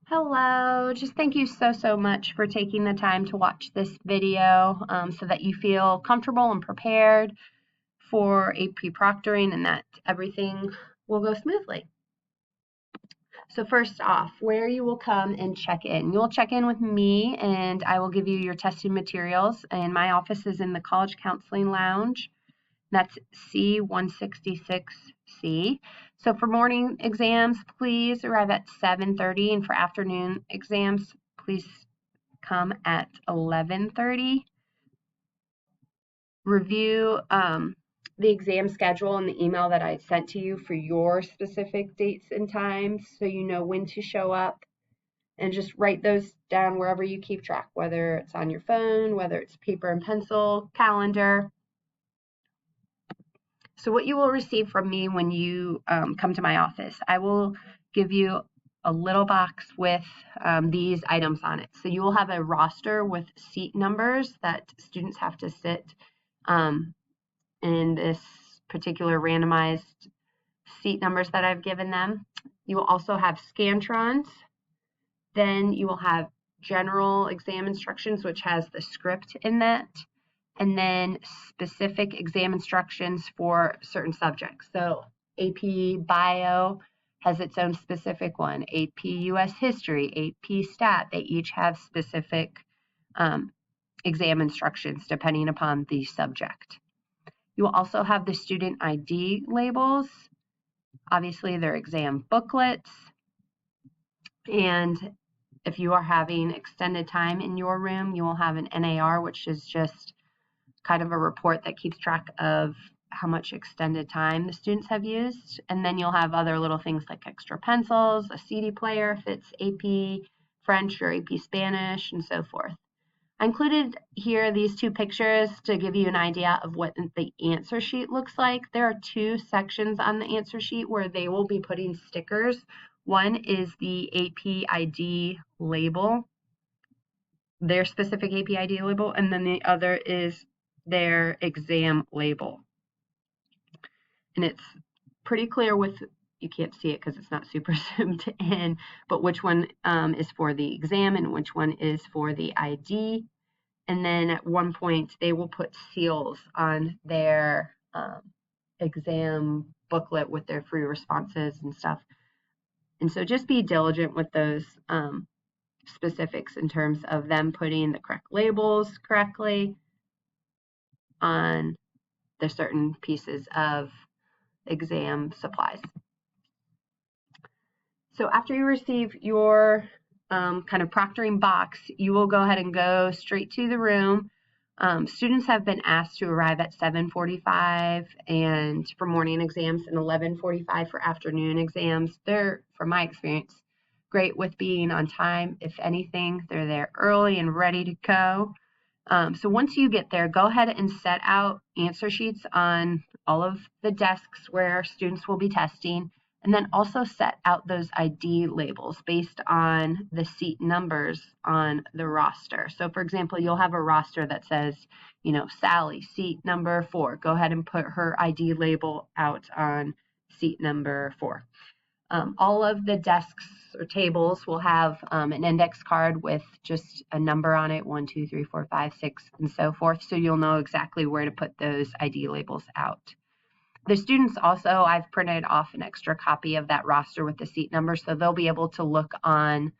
Hello, just thank you so much for taking the time to watch this video so that you feel comfortable and prepared for AP proctoring and that everything will go smoothly. So first off, where you will come and check in. You'll check in with me and I will give you your testing materials, and my office is in the College Counseling Lounge. That's C166C. So for morning exams, please arrive at 7:30, and for afternoon exams, please come at 11:30. Review the exam schedule and the email that I sent to you for your specific dates and times so you know when to show up, and just write those down wherever you keep track, whether it's on your phone, whether it's paper and pencil, calendar. So what you will receive from me when you come to my office, I will give you a little box with these items on it. So you will have a roster with seat numbers that students have to sit in this particular randomized seat numbers that I've given them. You will also have Scantrons. Then you will have general exam instructions, which has the script in that, and then specific exam instructions for certain subjects. So AP Bio has its own specific one, AP US History, AP Stat, they each have specific exam instructions depending upon the subject. You will also have the student ID labels, obviously their exam booklets, and if you are having extended time in your room, you will have an NAR, which is just kind of a report that keeps track of how much extended time the students have used. And then you'll have other little things like extra pencils, a CD player if it's AP French or AP Spanish, and so forth. I included here these two pictures to give you an idea of what the answer sheet looks like. There are two sections on the answer sheet where they will be putting stickers. One is the AP ID label, their specific AP ID label, and then the other is their exam label. And it's pretty clear with, you can't see it because it's not super zoomed in, but which one is for the exam and which one is for the ID. And then at one point they will put seals on their exam booklet with their free responses and stuff. And so just be diligent with those specifics in terms of them putting the correct labels correctly on the certain pieces of exam supplies. So after you receive your kind of proctoring box, you will go ahead and go straight to the room. Students have been asked to arrive at 7:45 and for morning exams and 11:45 for afternoon exams. They're, from my experience, great with being on time. If anything, they're there early and ready to go. So once you get there, go ahead and set out answer sheets on all of the desks where students will be testing, and then also set out those ID labels based on the seat numbers on the roster. So for example, you'll have a roster that says, you know, Sally, seat number 4. Go ahead and put her ID label out on seat number 4. All of the desks or tables will have an index card with just a number on it, 1, 2, 3, 4, 5, 6, and so forth, so you'll know exactly where to put those ID labels out. The students also, I've printed off an extra copy of that roster with the seat number, so they'll be able to look on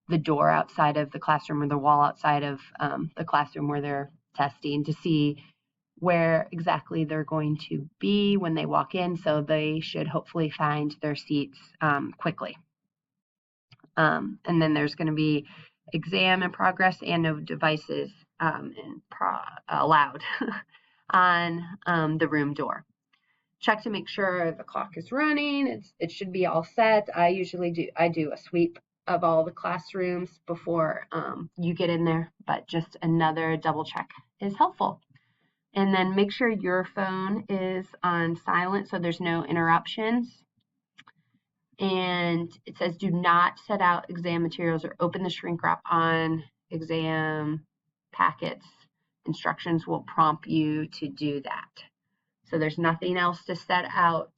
the door outside of the classroom or the wall outside of the classroom where they're testing to see where exactly they're going to be when they walk in, so they should hopefully find their seats quickly. And then there's going to be exam in progress and no devices allowed on the room door. Check to make sure the clock is running. It should be all set. I do a sweep of all the classrooms before you get in there, but just another double check is helpful. And then make sure your phone is on silent so there's no interruptions. And it says do not set out exam materials or open the shrink wrap on exam packets. Instructions will prompt you to do that. So there's nothing else to set out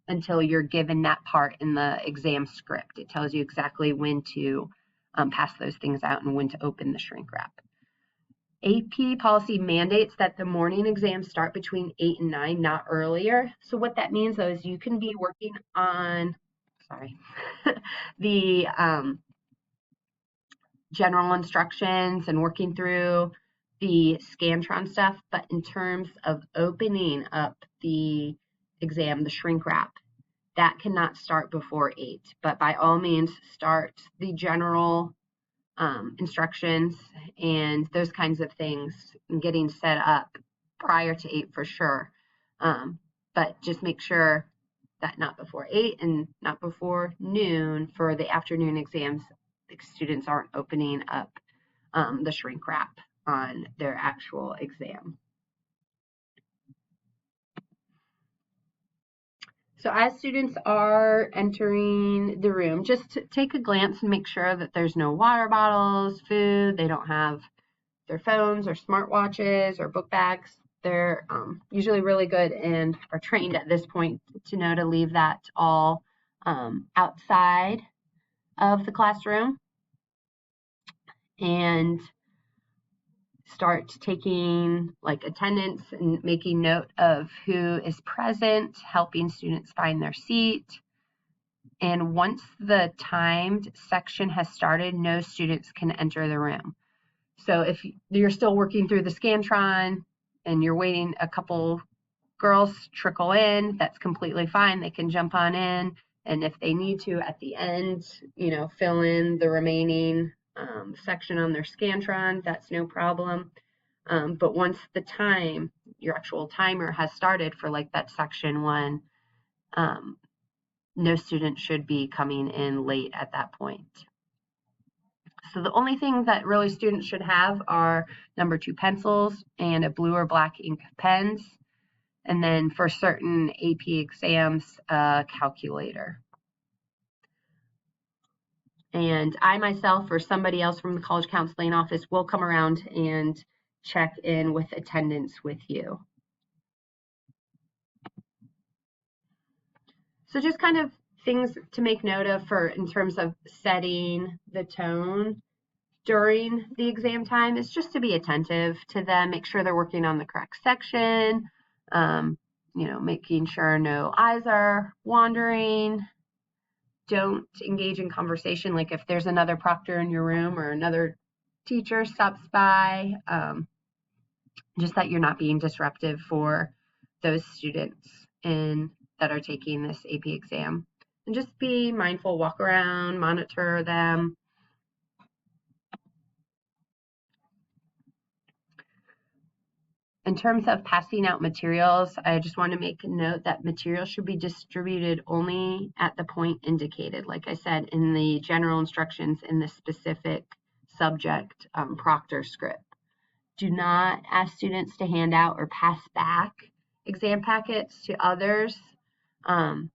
until you're given that part in the exam script. It tells you exactly when to pass those things out and when to open the shrink wrap. AP policy mandates that the morning exams start between 8 and 9, not earlier. So what that means, though, is you can be working on, the general instructions and working through the Scantron stuff, but in terms of opening up the exam, the shrink wrap, that cannot start before 8. But by all means, start the general instructions and those kinds of things and getting set up prior to 8 for sure. But just make sure that not before 8 and not before noon for the afternoon exams, the students aren't opening up the shrink wrap on their actual exam. So as students are entering the room, just take a glance and make sure that there's no water bottles, food, they don't have their phones or smartwatches or book bags. They're usually really good and are trained at this point to know to leave that all outside of the classroom, and start taking like attendance and making note of who is present, helping students find their seat. And once the timed section has started, no students can enter the room. So if you're still working through the Scantron and you're waiting a couple girls trickle in, that's completely fine. They can jump on in, and if they need to at the end, fill in the remaining section on their Scantron, that's no problem. But once the time, your actual timer has started for like that section 1, no student should be coming in late at that point. So the only thing that really students should have are number 2 pencils and a blue or black ink pens. And then for certain AP exams, a calculator. And I myself or somebody else from the college counseling office will come around and check in with attendance with you. So just kind of things to make note of in terms of setting the tone during the exam time is just to be attentive to them, make sure they're working on the correct section, making sure no eyes are wandering. Don't engage in conversation. Like if there's another proctor in your room or another teacher stops by, just that you're not being disruptive for those students that are taking this AP exam. And just be mindful, walk around, monitor them. In terms of passing out materials, I just want to make a note that materials should be distributed only at the point indicated, like I said, in the general instructions in the specific subject Proctor Script. Do not ask students to hand out or pass back exam packets to others, and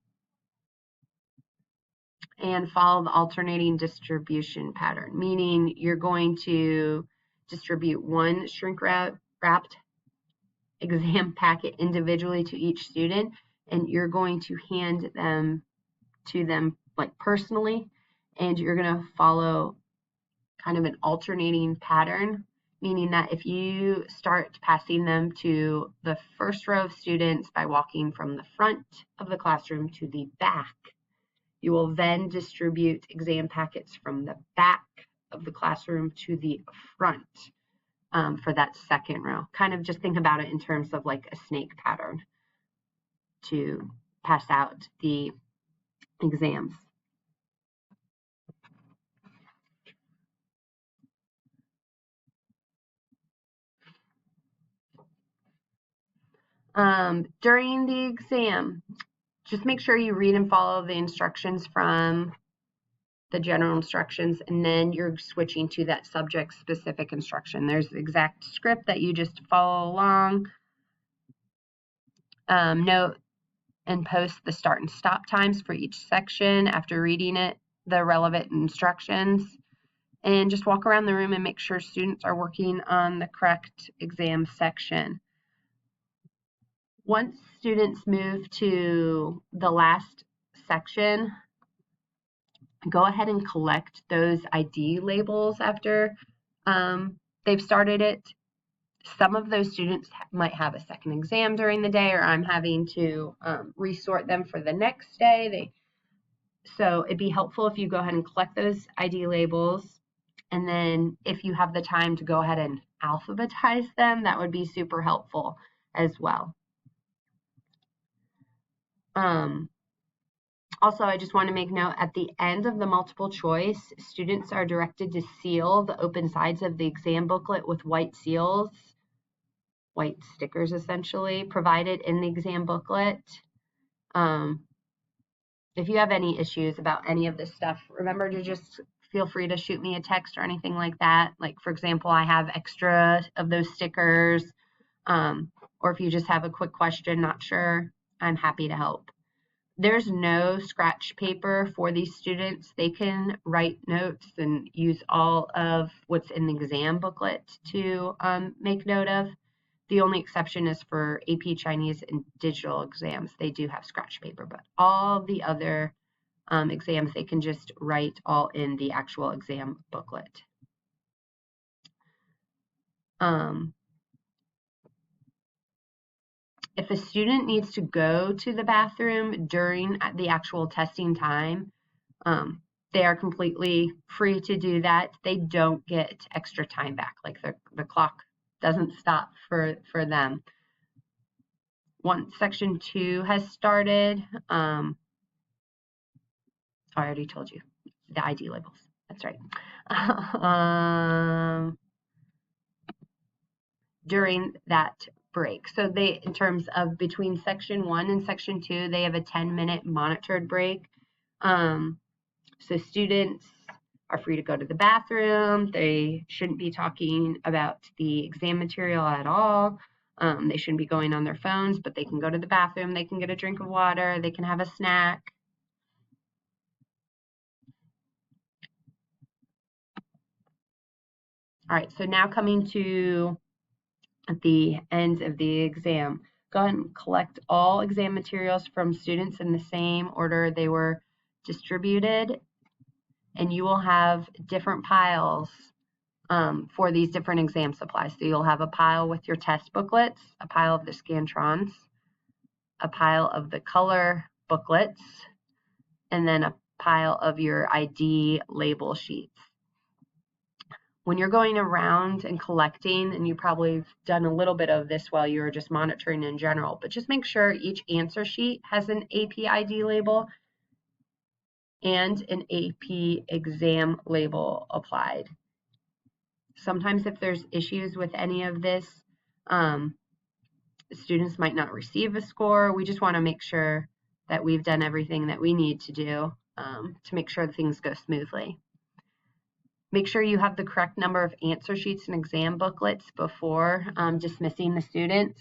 follow the alternating distribution pattern, meaning you're going to distribute one shrink wrapped exam packet individually to each student, and you're going to hand them to them like personally, and you're going to follow kind of an alternating pattern, meaning that if you start passing them to the first row of students by walking from the front of the classroom to the back, you will then distribute exam packets from the back of the classroom to the front for that second row. Kind of just think about it in terms of like a snake pattern to pass out the exams. During the exam, just make sure you read and follow the instructions from the general instructions, and then you're switching to that subject specific instruction. There's the exact script that you just follow along. Note and post the start and stop times for each section after reading the relevant instructions, and just walk around the room and make sure students are working on the correct exam section. Once students move to the last section, go ahead and collect those ID labels after they've started it. Some of those students might have a second exam during the day, or I'm having to resort them for the next day. So it'd be helpful if you go ahead and collect those ID labels, and then if you have the time to go ahead and alphabetize them, that would be super helpful as well. Also, I just want to make note, at the end of the multiple choice, students are directed to seal the open sides of the exam booklet with white seals, white stickers essentially, provided in the exam booklet. If you have any issues about any of this stuff, remember to just feel free to shoot me a text or anything like that. Like, for example, I have extra of those stickers, or if you just have a quick question, not sure, I'm happy to help. There's no scratch paper for these students. They can write notes and use all of what's in the exam booklet to make note of. The only exception is for AP Chinese and digital exams. They do have scratch paper, but all the other exams, they can just write all in the actual exam booklet. If a student needs to go to the bathroom during the actual testing time, they are completely free to do that. They don't get extra time back. Like the clock doesn't stop for them. Once section 2 has started, I already told you the ID labels. That's right. During that break. So they, in terms of between section 1 and section 2, they have a 10-minute monitored break. So students are free to go to the bathroom. They shouldn't be talking about the exam material at all. They shouldn't be going on their phones, but they can go to the bathroom. They can get a drink of water. They can have a snack. All right, so now coming to the end of the exam, go ahead and collect all exam materials from students in the same order they were distributed, and you will have different piles for these different exam supplies. So you'll have a pile with your test booklets, a pile of the Scantrons, a pile of the color booklets, and then a pile of your ID label sheets. When you're going around and collecting, and you probably have done a little bit of this while you were just monitoring in general, but just make sure each answer sheet has an AP ID label and an AP exam label applied. Sometimes if there's issues with any of this, students might not receive a score. We just want to make sure that we've done everything that we need to do to make sure things go smoothly. Make sure you have the correct number of answer sheets and exam booklets before dismissing the students.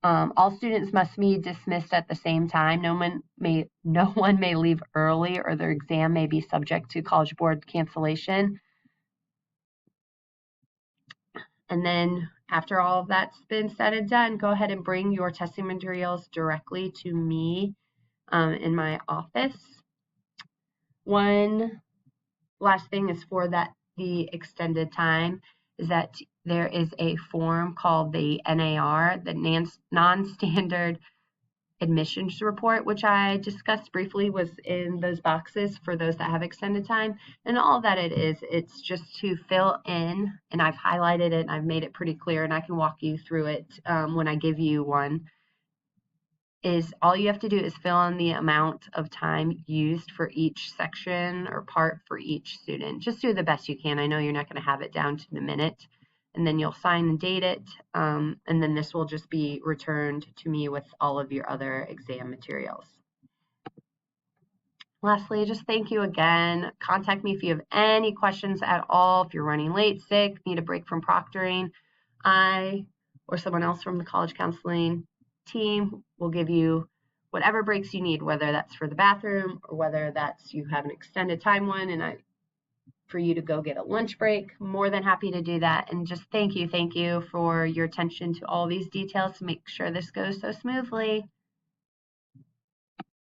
All students must be dismissed at the same time. No one may leave early, or their exam may be subject to College Board cancellation. And then after all of that's been said and done, go ahead and bring your testing materials directly to me in my office. One last thing is for the extended time is that there is a form called the NAR, the non-standard admissions report, which I discussed briefly, was in those boxes for those that have extended time. And all that it is, it's just to fill in, and I've highlighted it and I've made it pretty clear, and I can walk you through it when I give you one. Is all you have to do is fill in the amount of time used for each section or part for each student. Just do the best you can. I know you're not going to have it down to the minute, and then you'll sign and date it, and then this will just be returned to me with all of your other exam materials. Lastly, just thank you again. Contact me if you have any questions at all. If you're running late, sick, need a break from proctoring, I or someone else from the college counseling team will give you whatever breaks you need, whether that's for the bathroom or whether that's you have an extended time one, and for you to go get a lunch break, more than happy to do that. And just thank you for your attention to all these details to make sure this goes so smoothly.